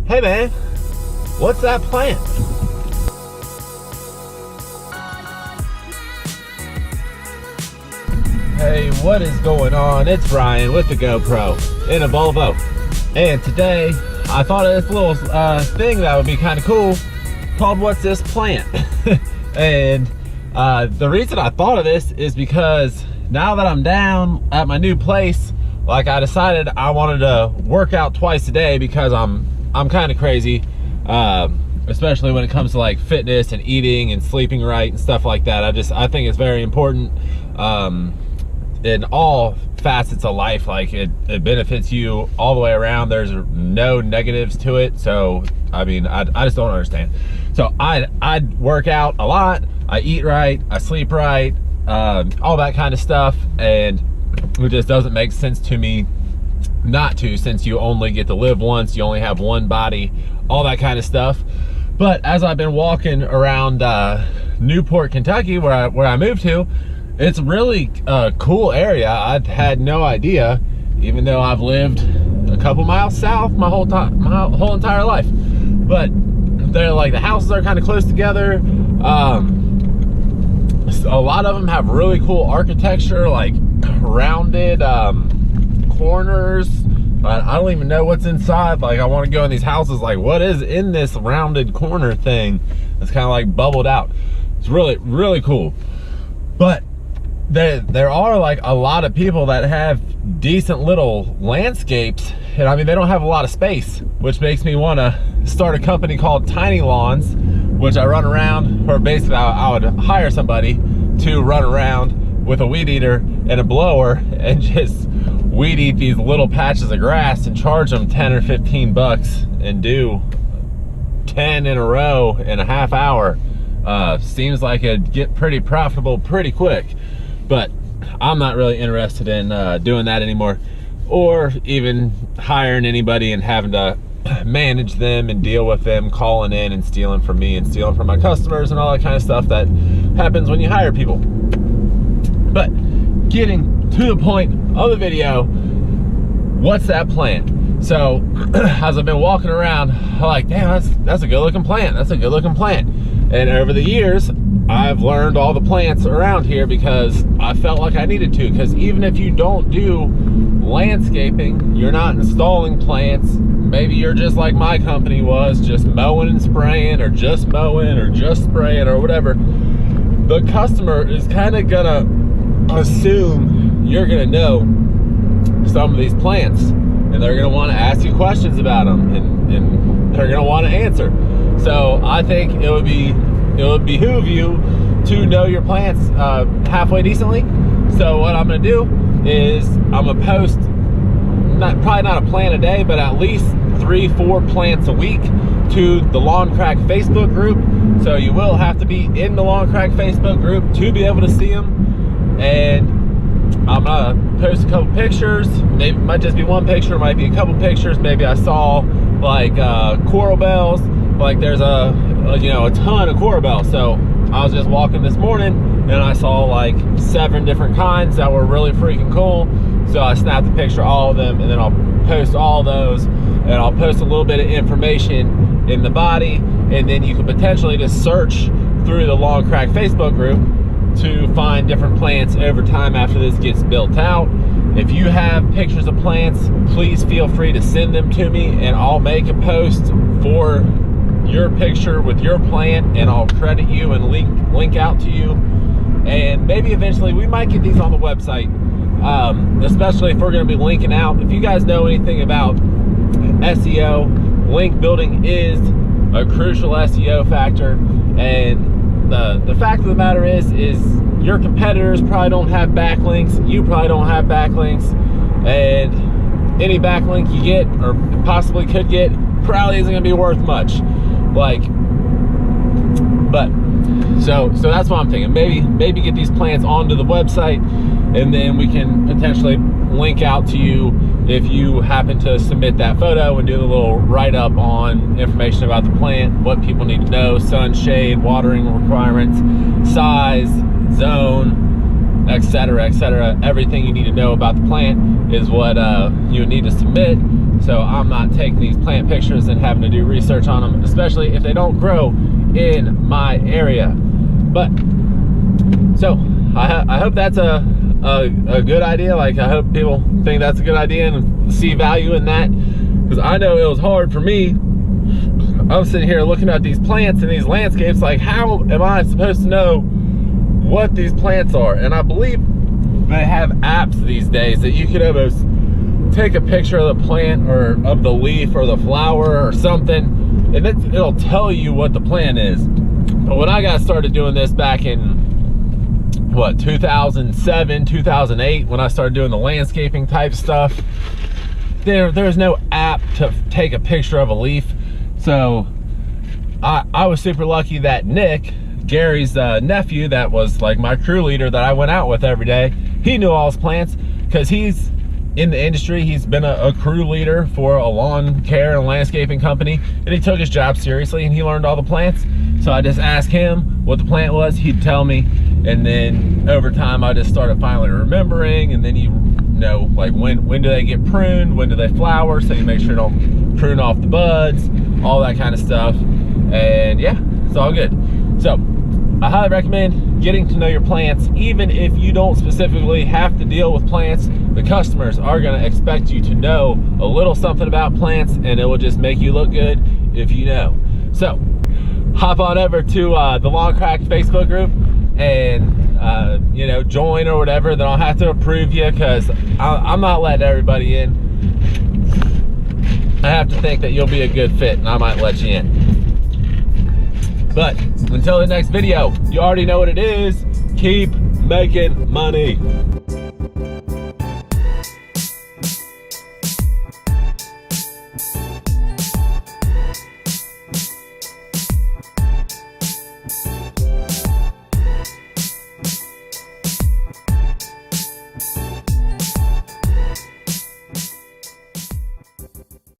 Hey man, what's that plant? Hey, what is going on? It's Ryan with the GoPro in a Volvo. And today, I thought of this little thing that would be kind of cool called What's This Plant? And the reason I thought of this is because now that I'm down at my new place, like I decided I wanted to work out twice a day because I'm kind of crazy, especially when it comes to like fitness and eating and sleeping right and stuff like that. I think it's very important in all facets of life. Like it benefits you all the way around. There's no negatives to it. So I mean, I just don't understand. So I work out a lot, I eat right, I sleep right, all that kind of stuff, and it just doesn't make sense to me not to, since you only get to live once, you only have one body, all that kind of stuff. But as I've been walking around Newport, Kentucky, where I moved to, it's really a cool area. I had no idea, even though I've lived a couple miles south my whole entire life. But they're like, the houses are kind of close together. A lot of them have really cool architecture, like rounded corners. I don't even know what's inside. Like, I want to go in these houses, like, what is in this rounded corner thing that's kind of like bubbled out? It's really, really cool. But there are like a lot of people that have decent little landscapes, and I mean, they don't have a lot of space, which makes me want to start a company called Tiny Lawns, which I run around, or basically I would hire somebody to run around with a weed eater and a blower and just weed eat these little patches of grass and charge them 10 or 15 bucks and do 10 in a row in a half hour. Seems like it'd get pretty profitable pretty quick, but I'm not really interested in doing that anymore, or even hiring anybody and having to manage them and deal with them calling in and stealing from me and stealing from my customers and all that kind of stuff that happens when you hire people. But getting to the point of the video, what's that plant? So as I've been walking around, I'm like, damn, that's a good looking plant. That's a good looking plant. And over the years, I've learned all the plants around here because I felt like I needed to. Because even if you don't do landscaping, you're not installing plants. Maybe you're just like my company was, just mowing and spraying, or just mowing, or just spraying, or whatever. The customer is kind of gonna assume you're gonna know some of these plants, and they're gonna want to ask you questions about them, and they're gonna want to answer. So I think it would behoove you to know your plants halfway decently. So what I'm gonna do is I'm gonna post probably not a plant a day, but at least 3-4 plants a week to the LawnCrack Facebook group. So you will have to be in the LawnCrack Facebook group to be able to see them. And I'm gonna post a couple pictures. Maybe it might just be one picture, it might be a couple pictures. Maybe I saw like coral bells. Like there's a ton of coral bells. So I was just walking this morning and I saw like 7 different kinds that were really freaking cool. So I snapped a picture of all of them, and then I'll post all those, and I'll post a little bit of information in the body, and then you can potentially just search through the LawnCrack Facebook group to find different plants over time after this gets built out. If you have pictures of plants, please feel free to send them to me, and I'll make a post for your picture with your plant, and I'll credit you and link out to you. And maybe eventually we might get these on the website, especially if we're going to be linking out. If you guys know anything about SEO, link building is a crucial SEO factor. And the fact of the matter is your competitors probably don't have backlinks. You probably don't have backlinks, and any backlink you get, or possibly could get, probably isn't going to be worth much. Like, but so that's what I'm thinking. Maybe get these plants onto the website, and then we can potentially link out to you if you happen to submit that photo and do the little write-up on information about the plant, what people need to know, sun, shade, watering requirements, size, zone, etc., etc. Everything you need to know about the plant is what you need to submit. so I'm not taking these plant pictures and having to do research on them, especially if they don't grow in my area. But so I hope that's a good idea. Like, I hope people think that's a good idea and see value in that, because I know it was hard for me. I was sitting here looking at these plants and these landscapes, like, how am I supposed to know what these plants are? And I believe they have apps these days that you could almost take a picture of the plant or of the leaf or the flower or something, and it'll tell you what the plant is. But when I got started doing this back in, what, 2007, 2008, when I started doing the landscaping type stuff, there's no app to take a picture of a leaf. So I was super lucky that Nick, Gary's nephew, that was like my crew leader that I went out with every day, he knew all his plants, because he's in the industry. He's been a crew leader for a lawn care and landscaping company, and he took his job seriously and he learned all the plants. So I just asked him what the plant was, he'd tell me, and then over time I just started finally remembering. And then you know, like, when do they get pruned, when do they flower, so you make sure you don't prune off the buds, all that kind of stuff. And yeah, it's all good. So I highly recommend getting to know your plants. Even if you don't specifically have to deal with plants, the customers are going to expect you to know a little something about plants, and it will just make you look good if you know. So hop on over to the LawnCrack Facebook group and you know, join or whatever. Then I'll have to approve you, because I'm not letting everybody in. I have to think that you'll be a good fit, and I might let you in. But until the next video, you already know what it is. Keep making money.